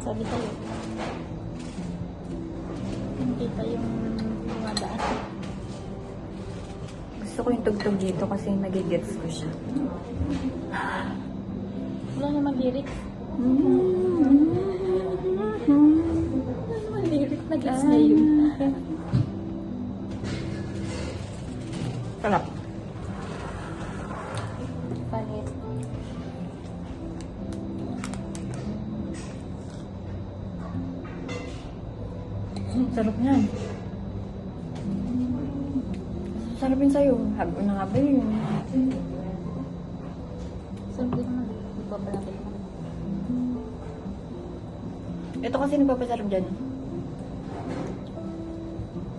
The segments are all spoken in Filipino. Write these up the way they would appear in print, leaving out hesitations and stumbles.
Sabi tayo. Hindi pa yung mga daan. Gusto ko yung tugtog dito kasi nagigets ko siya. Wala naman lyrics. Wala naman lyrics. Nag-gets na yun. Sarap. Palit. Sarap niyan. Sarap yun sa'yo. Habo na nga ba yun? Sabi naman. Ipapalapit naman. Ito kasi nagpapasarap dyan.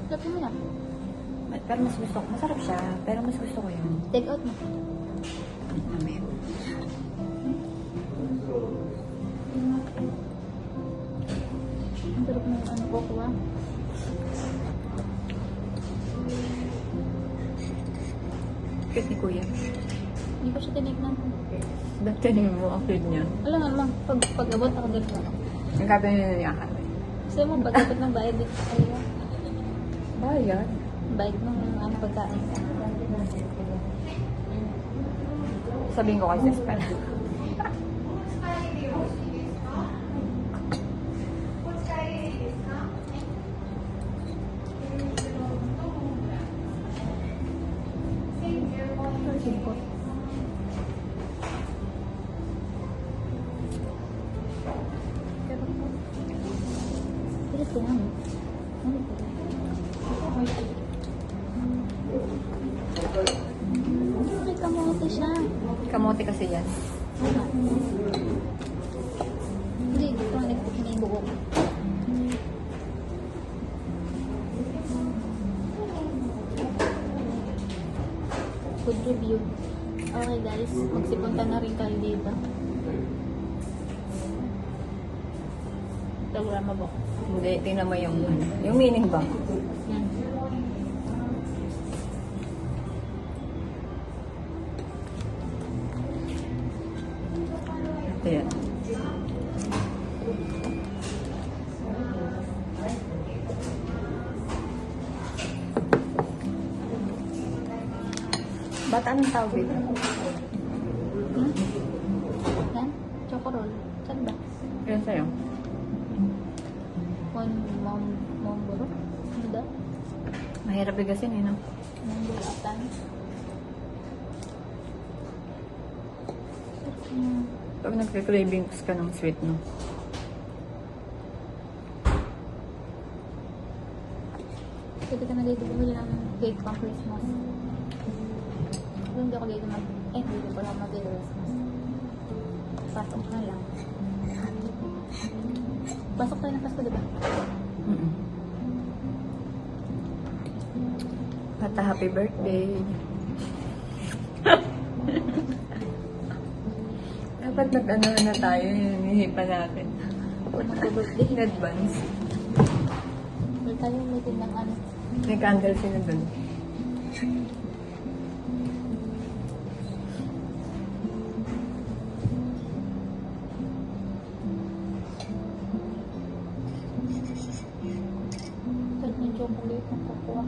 Sabi mo na. Pero mas gusto ko. Masarap siya. Pero mas gusto ko yun. Take out mo. Amen. Ang sarap ng ano ko kuha. Cute ni Kuya. Hindi ko siya tinignan. Dati mo ang cute niya. Alam nga naman, pag-abot ako dito. Nagkabi na niya ka. Gusto mo, pag-abot ng bayad dito sa iyo. Bayad? Bayad ng ano pagkain. Sabihin ko kasi spell. Pero ito yan. Ano ito? May kamote siya. Kamote kasi yan. Hindi, dito ang nagpapinibuko. Good review. Okay guys, magsipunta na rin kayo dito. Programa ba? Hindi, tingnan mo yung meaning ba? Yan. Ito yan. Ba't anong tawag dito? Hmm? Yan? Chocorol. Saan ba? Yan sa'yo. Momboro? Ano daw? Mahirap bigasin eh, no? Momboratan. Pag nagka-cravings ka ng sweet, no? Pwede ka na dito bumili ng cake pang Christmas. Pero hindi ako dito hindi pa ako mag-Christmas. Pasok na lang. Pasok tayo ng Pasko, diba? Pata, happy birthday. Dapat nag-ano na tayo, hinihipan natin. Kung mag-birthday. In advance. Hindi tayo may ng ano. May candle sila dun. Kahit may chocolate ang kukuha.